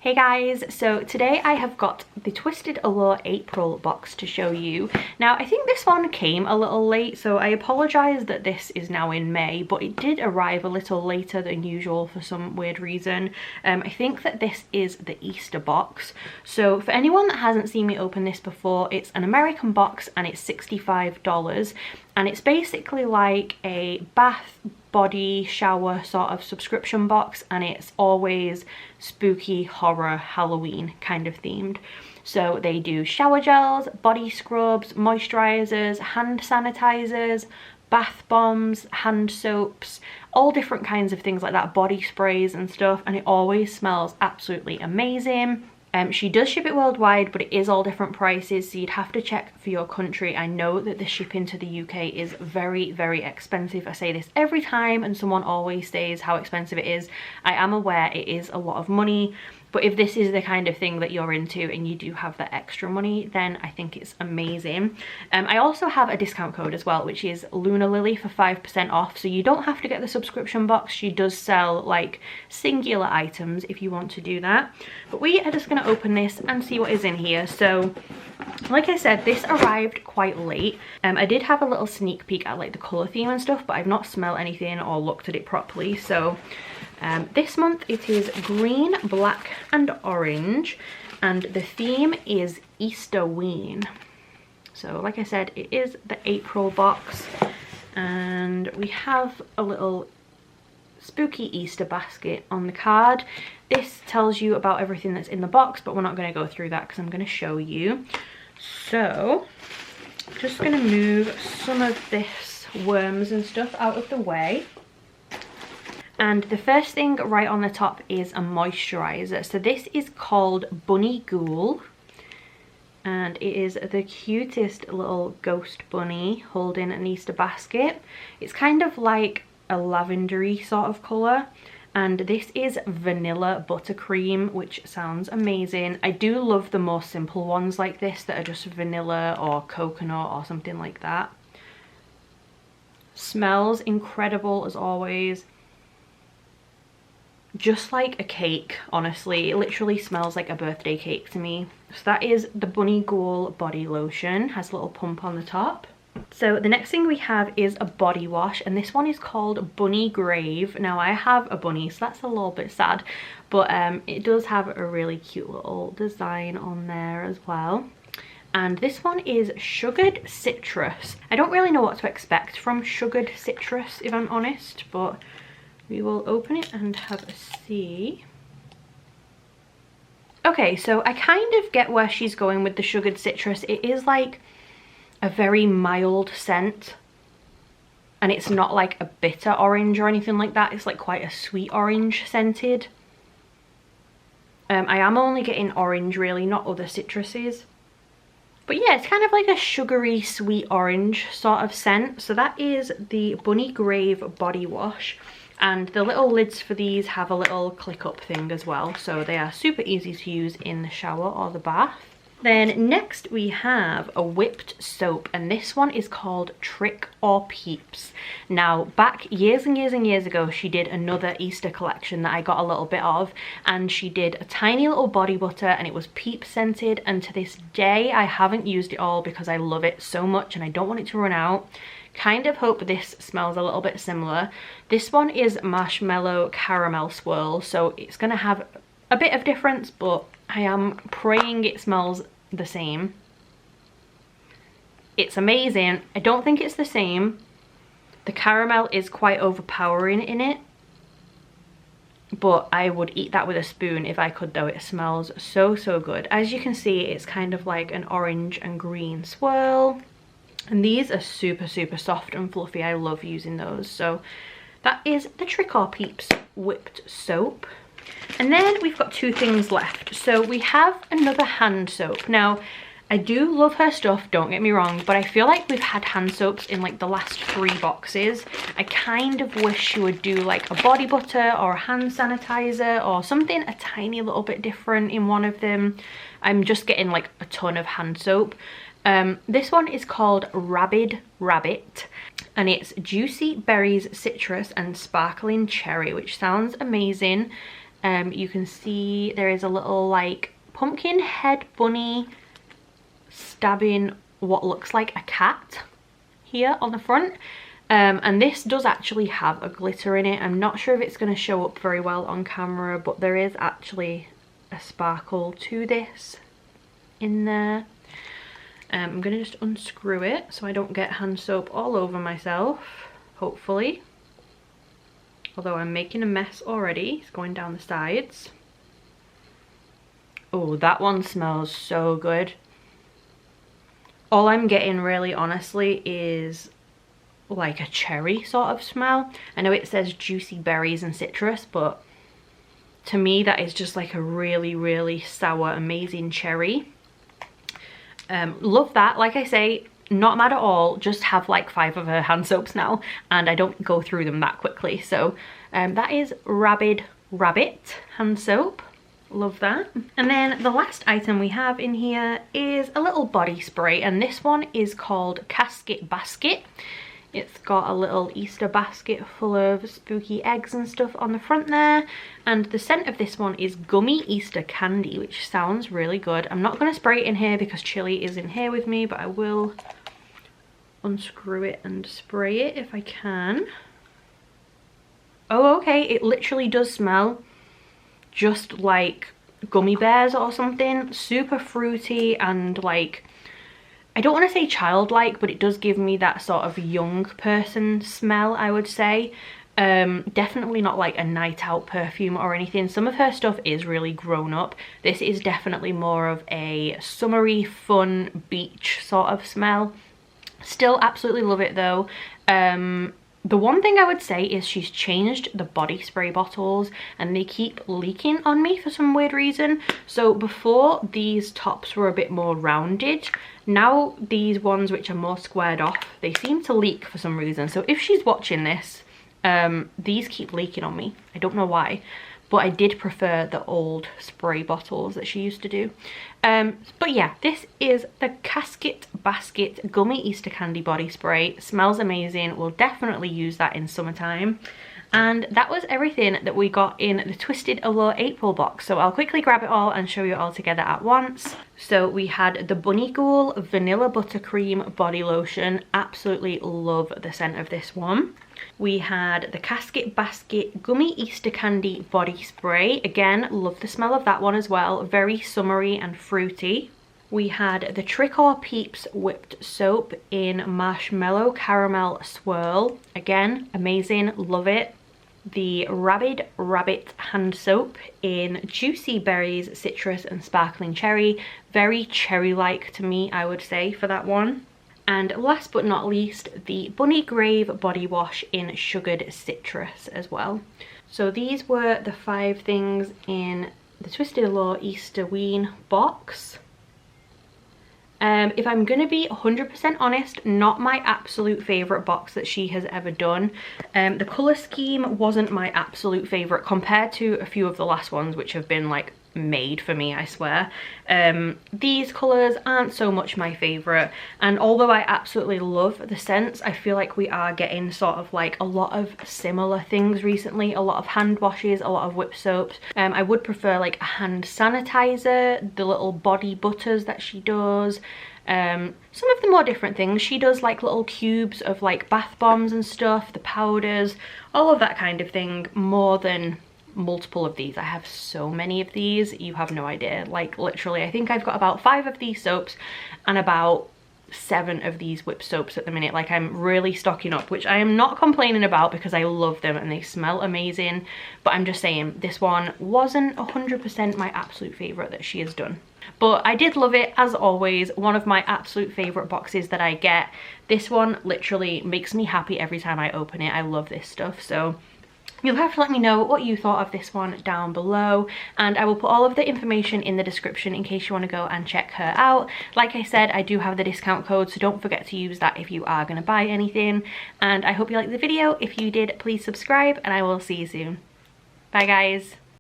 Hey guys, so today I have got the Twisted Allure April box to show you. Now I think this one came a little late, so I apologise that this is now in May, but it did arrive a little later than usual for some weird reason. I think that this is the Easter box. So for anyone that hasn't seen me open this before, it's an American box and it's $65, and it's basically like a bath body shower sort of subscription box, and it's always spooky, horror, Halloween kind of themed. So they do shower gels, body scrubs, moisturizers, hand sanitizers, bath bombs, hand soaps, all different kinds of things like that, body sprays and stuff, and it always smells absolutely amazing. She does ship it worldwide, but it is all different prices, so you'd have to check for your country. I know that the shipping to the UK is very, very expensive. I say this every time and someone always says how expensive it is. I am aware it is a lot of money, but if this is the kind of thing that you're into and you do have that extra money, then I think it's amazing. I also have a discount code as well, which is LunaLily for 5% off. So you don't have to get the subscription box. She does sell like singular items if you want to do that. But we are just going to open this and see what is in here. So like I said, this arrived quite late. I did have a little sneak peek at like the colour theme and stuff, but I've not smelled anything or looked at it properly. So this month it is green, black and orange, and the theme is Easterween. So like I said, it is the April box, and we have a little spooky Easter basket on the card. This tells you about everything that's in the box, but we're not going to go through that because I'm going to show you. So I'm just going to move some of this worms and stuff out of the way. And the first thing right on the top is a moisturizer. So this is called Bunny Ghoul, and it is the cutest little ghost bunny holding an Easter basket. It's kind of like a lavendery sort of colour, and this is vanilla buttercream, which sounds amazing. I do love the more simple ones like this that are just vanilla or coconut or something like that. Smells incredible as always. Just like a cake, honestly. It literally smells like a birthday cake to me. So that is the Bunny Ghoul body lotion. Has a little pump on the top. So the next thing we have is a body wash, and this one is called Bunny Grave. Now I have a bunny, so that's a little bit sad, but it does have a really cute little design on there as well. And this one is Sugared Citrus. I don't really know what to expect from Sugared Citrus, if I'm honest, but we will open it and have a see. Okay, so I kind of get where she's going with the Sugared Citrus. It is like a very mild scent, and it's not like a bitter orange or anything like that. It's like quite a sweet orange scented. I am only getting orange really, not other citruses. But yeah, it's kind of like a sugary sweet orange sort of scent. So that is the Bunny Grave body wash. And the little lids for these have a little click up thing as well, so they are super easy to use in the shower or the bath. Then next we have a whipped soap, and this one is called Trick or Peeps. Now back years and years and years ago, she did another Easter collection that I got a little bit of, and she did a tiny little body butter and it was peep scented, and to this day I haven't used it all because I love it so much and I don't want it to run out. Kind of hope this smells a little bit similar. This one is marshmallow caramel swirl, so it's going to have a bit of difference, but I am praying it smells the same. It's amazing. I don't think it's the same. The caramel is quite overpowering in it, but I would eat that with a spoon if I could, though. It smells so, so good. As you can see, it's kind of like an orange and green swirl. And these are super, super soft and fluffy. I love using those. So that is the Trick or Peeps whipped soap. And then we've got two things left. So we have another hand soap. Now, I do love her stuff, don't get me wrong, but I feel like we've had hand soaps in like the last 3 boxes. I kind of wish she would do like a body butter or a hand sanitizer or something a tiny little bit different in one of them. I'm just getting like a ton of hand soap. This one is called Rabid, and it's juicy berries, citrus and sparkling cherry, which sounds amazing. You can see there is a little like pumpkin head bunny stabbing what looks like a cat here on the front. And this does actually have a glitter in it. I'm not sure if it's going to show up very well on camera, but there is actually a sparkle to this in there. I'm going to just unscrew it so I don't get hand soap all over myself, hopefully. Although I'm making a mess already. It's going down the sides. Oh, that one smells so good. All I'm getting really honestly is like a cherry sort of smell. I know it says juicy berries and citrus, but to me that is just like a really, really sour, amazing cherry. Love that. Like I say, not mad at all. Just have like 5 of her hand soaps now and I don't go through them that quickly. So that is Rabid Rabbit hand soap. Love that. And then the last item we have in here is a little body spray, and this one is called Casket Basket. It's got a little Easter basket full of spooky eggs and stuff on the front there. And the scent of this one is Gummy Easter Candy, which sounds really good. I'm not going to spray it in here because Chili is in here with me, but I will unscrew it and spray it if I can. Oh, okay, it literally does smell just like gummy bears or something. Super fruity and like, I don't want to say childlike, but it does give me that sort of young person smell, I would say. Definitely not like a night out perfume or anything. Some of her stuff is really grown up. This is definitely more of a summery, fun beach sort of smell. Still absolutely love it though. The one thing I would say is she's changed the body spray bottles and they keep leaking on me for some weird reason. So before these tops were a bit more rounded, now these ones which are more squared off, they seem to leak for some reason. So if she's watching this, these keep leaking on me. I don't know why, but I did prefer the old spray bottles that she used to do. But yeah, this is the Casket Basket Gummy Easter Candy Body Spray. Smells amazing. We'll definitely use that in summertime. And that was everything that we got in the Twisted Allure April box. So I'll quickly grab it all and show you it all together at once. So we had the Bunny Ghoul Vanilla Buttercream Body Lotion. Absolutely love the scent of this one. We had the Casket Basket Gummy Easter Candy Body Spray. Again, love the smell of that one as well. Very summery and fruity. We had the Trick or Peeps Whipped Soap in Marshmallow Caramel Swirl. Again, amazing, love it. The Rabid Rabbit Hand Soap in Juicy Berries, Citrus and Sparkling Cherry. Very cherry-like to me, I would say, for that one. And last but not least, the Bunny Grave Body Wash in Sugared Citrus as well. So these were the 5 things in the Twisted Allure Easterween box. If I'm going to be 100% honest, not my absolute favourite box that she has ever done. The colour scheme wasn't my absolute favourite compared to a few of the last ones which have been like made for me, I swear. These colours aren't so much my favourite, and although I absolutely love the scents, I feel like we are getting sort of like a lot of similar things recently. A lot of hand washes, a lot of whip soaps. I would prefer like a hand sanitizer, the little body butters that she does. Some of the more different things she does, like little cubes of like bath bombs and stuff, the powders, all of that kind of thing, more than multiple of these. I have so many of these, you have no idea. Like literally, I think I've got about 5 of these soaps and about 7 of these whip soaps at the minute. Like I'm really stocking up, which I am not complaining about because I love them and they smell amazing. But I'm just saying this one wasn't 100% my absolute favourite that she has done. But I did love it, as always. One of my absolute favourite boxes that I get. This one literally makes me happy every time I open it. I love this stuff. So you'll have to let me know what you thought of this one down below, and I will put all of the information in the description in case you want to go and check her out. Like I said, I do have the discount code, so don't forget to use that if you are going to buy anything. And I hope you liked the video. If you did, please subscribe, and I will see you soon. Bye guys.